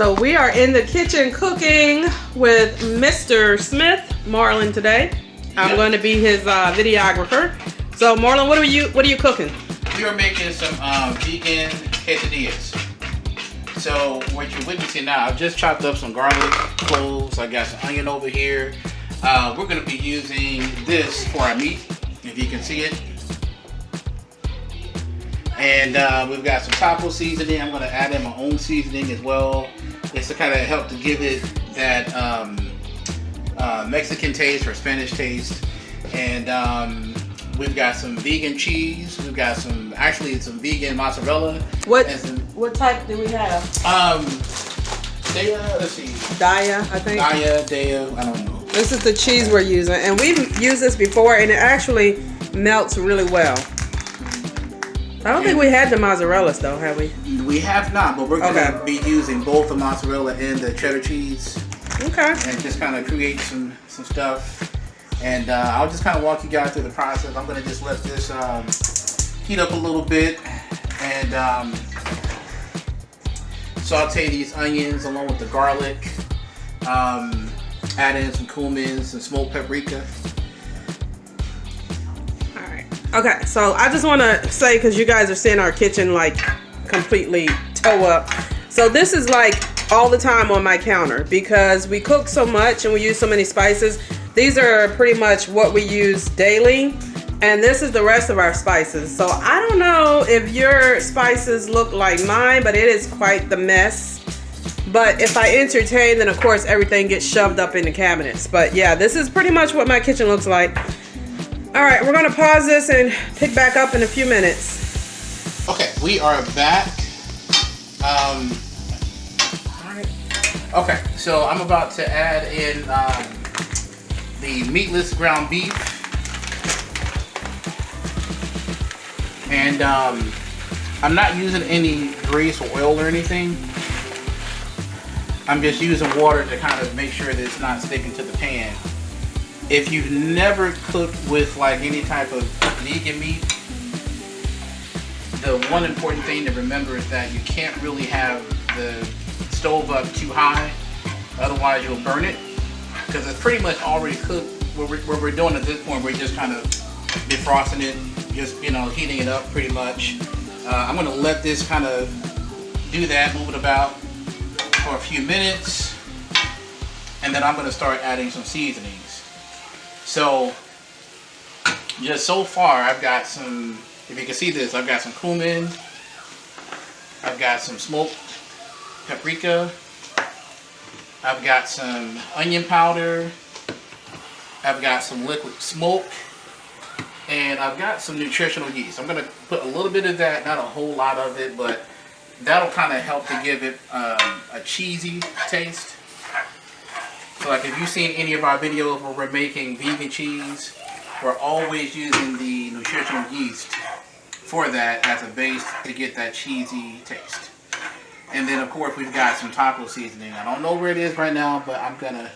So we are in the kitchen cooking with Mr. Smith, Marlon, today. I'm going to be his videographer. So Marlon, what are you cooking? We are making some vegan quesadillas. So what you're witnessing now, I've just chopped up some garlic, cloves. I got some onion over here. We're going to be using this for our meat, if you can see it. And we've got some taco seasoning. I'm going to add in my own seasoning as well. It's to kind of help to give it that Mexican taste or Spanish taste. And we've got some vegan cheese. We've got some vegan mozzarella. What type do we have? Let's see. Daya, I think. Daya, I don't know. This is the cheese we're using, and we've used this before, and it actually melts really well. I don't think we had the mozzarella's though, have we? We have not, but we're going to be using both the mozzarella and the cheddar cheese. Okay. And just kind of create some stuff. And I'll just kind of walk you guys through the process. I'm going to just let this heat up a little bit and saute these onions along with the garlic. Add in some cumin, some smoked paprika. Okay, so I just want to say, because you guys are seeing our kitchen like completely toe up. So this is like all the time on my counter because we cook so much and we use so many spices. These are pretty much what we use daily. And this is the rest of our spices. So I don't know if your spices look like mine, but it is quite the mess. But if I entertain, then of course everything gets shoved up in the cabinets. But yeah, this is pretty much what my kitchen looks like. All right, we're gonna pause this and pick back up in a few minutes. Okay, we are back. All right. Okay, so I'm about to add in the meatless ground beef. And I'm not using any grease or oil or anything. I'm just using water to kind of make sure that it's not sticking to the pan. If you've never cooked with like any type of vegan meat, the one important thing to remember is that you can't really have the stove up too high, otherwise you'll burn it, because it's pretty much already cooked. What we're doing at this point, we're just kind of defrosting it, just heating it up pretty much. I'm gonna let this kind of do that, move it about for a few minutes, and then I'm gonna start adding some seasonings. So, just so far, I've got some, if you can see this, I've got some cumin, I've got some smoked paprika, I've got some onion powder, I've got some liquid smoke, and I've got some nutritional yeast. I'm going to put a little bit of that, not a whole lot of it, but that'll kind of help to give it a cheesy taste. So like if you've seen any of our videos where we're making vegan cheese, we're always using the nutritional yeast for that as a base to get that cheesy taste. And then of course we've got some taco seasoning. I don't know where it is right now, but I'm gonna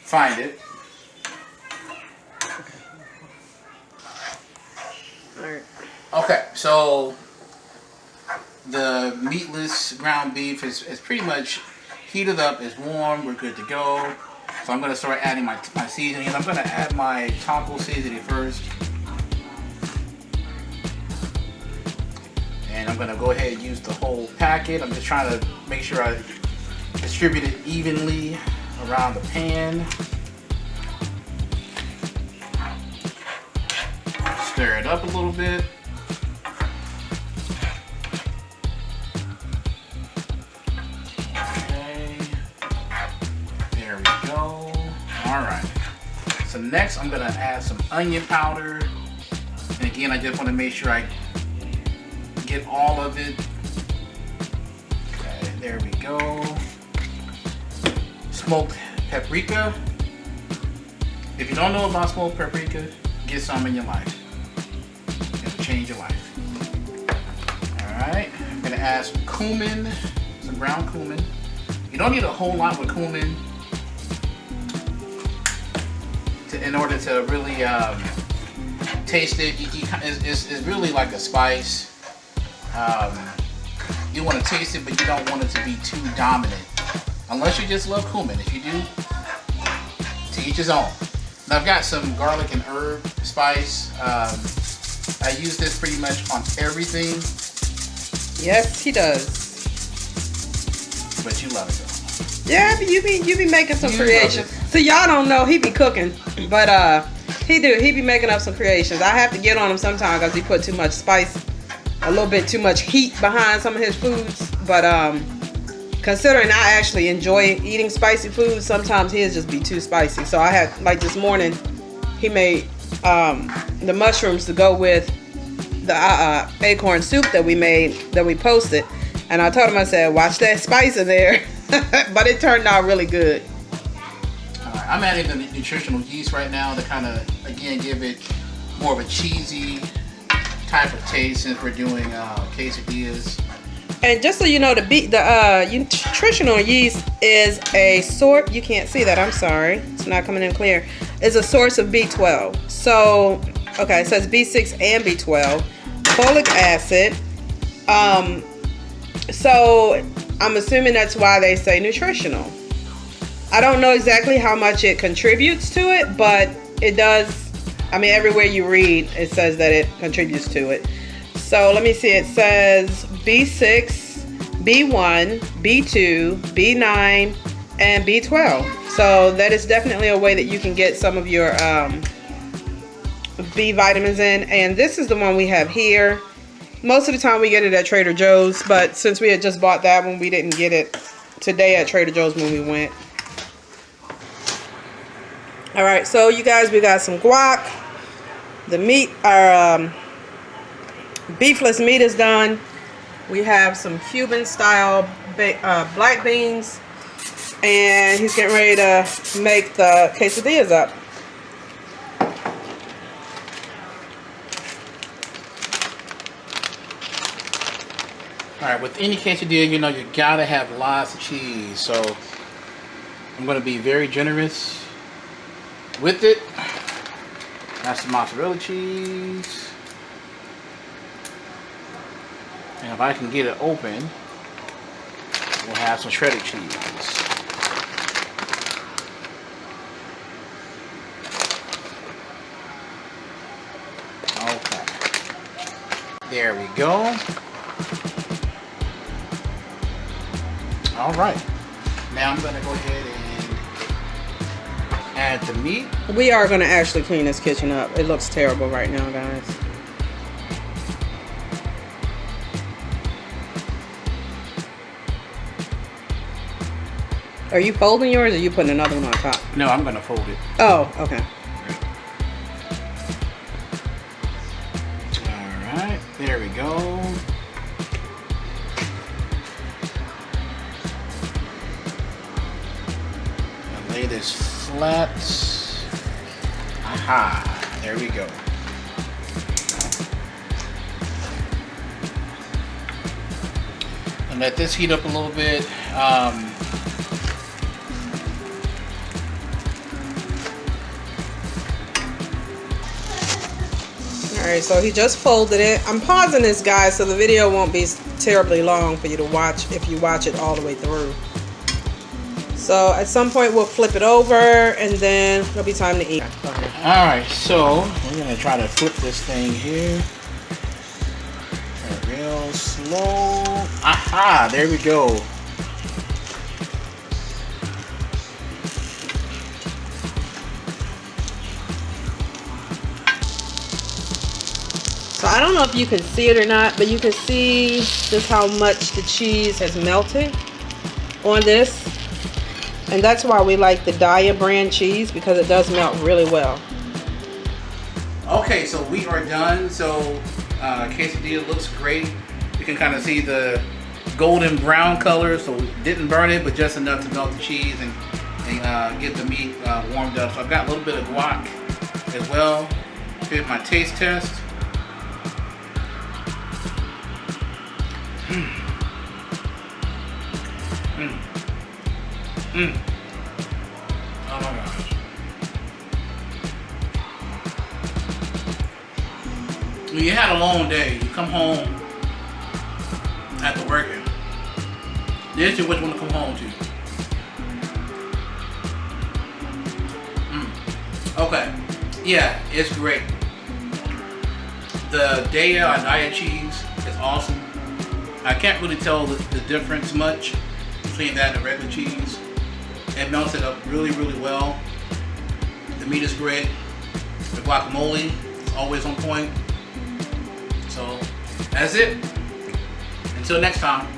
find it. Alright. Okay, so the meatless ground beef is pretty much heated up, it's warm, we're good to go. So I'm going to start adding my seasonings. I'm going to add my taco seasoning first. And I'm going to go ahead and use the whole packet. I'm just trying to make sure I distribute it evenly around the pan. Stir it up a little bit. Alright, so next I'm going to add some onion powder, and again I just want to make sure I get all of it. Okay, there we go. Smoked paprika. If you don't know about smoked paprika, get some in your life. It'll change your life. Alright, I'm going to add some cumin, some ground cumin. You don't need a whole lot with cumin in order to really taste it. It's really like a spice. do want to taste it, but you don't want it to be too dominant. Unless you just love cumin. If you do, to each his own. Now I've got some garlic and herb spice. I use this pretty much on everything. Yes, he does. But you love it though. Yeah, but you be making some creations. So y'all don't know he be cooking, but he be making up some creations. I have to get on him sometimes because he put too much spice, a little bit too much heat behind some of his foods. But considering I actually enjoy eating spicy food, sometimes his just be too spicy. So I had, like this morning, he made the mushrooms to go with the acorn soup that we made, that we posted. And I told him, I said, watch that spice in there. But it turned out really good. Alright, I'm adding the nutritional yeast right now to kind of, again, give it more of a cheesy type of taste since we're doing quesadillas. And just so you know, the nutritional yeast is a sort, you can't see that, I'm sorry, it's not coming in clear, is a source of B12. So, okay, it says B6 and B12, folic acid. So I'm assuming that's why they say nutritional. I don't know exactly how much it contributes to it, but it does. I mean, everywhere you read, it says that it contributes to it. So let me see. It says B6, B1, B2, B9, and B12. So that is definitely a way that you can get some of your B vitamins in. And this is the one we have here. Most of the time we get it at Trader Joe's, but since we had just bought that one, we didn't get it today at Trader Joe's when we went. All right, so you guys, we got some guac. The meat, our beefless meat is done. We have some Cuban style black beans, and he's getting ready to make the quesadillas up. Alright, with any quesadilla, you know, you gotta have lots of cheese. So I'm gonna be very generous with it. That's the mozzarella cheese. And if I can get it open, we'll have some shredded cheese. Okay. There we go. All right, now I'm gonna go ahead and add the meat. We are gonna actually clean this kitchen up. It looks terrible right now, guys. Are you folding yours or are you putting another one on top? No, I'm gonna fold it. Oh, okay. All right, there we go. Lay this flat. Aha, there we go. And let this heat up a little bit. Alright, so he just folded it. I'm pausing this, guys, so the video won't be terribly long for you to watch if you watch it all the way through. So at some point we'll flip it over and then it'll be time to eat. Alright, so we're gonna try to flip this thing here. Real slow. Aha, there we go. So I don't know if you can see it or not, but you can see just how much the cheese has melted on this. And that's why we like the Daiya brand cheese, because it does melt really well. Okay, so we are done. So quesadilla looks great. You can kind of see the golden brown color, so we didn't burn it, but just enough to melt the cheese and get the meat warmed up. So I've got a little bit of guac as well. Here's my taste test. Oh my gosh. When you had a long day, you come home after working, This is what you want to come home to. Okay. Yeah, it's great. The Daya unedited cheese is awesome. I can't really tell the difference much between that and the regular cheese. It melts it up really, really well. The meat is great. The guacamole is always on point. So that's it. Until next time.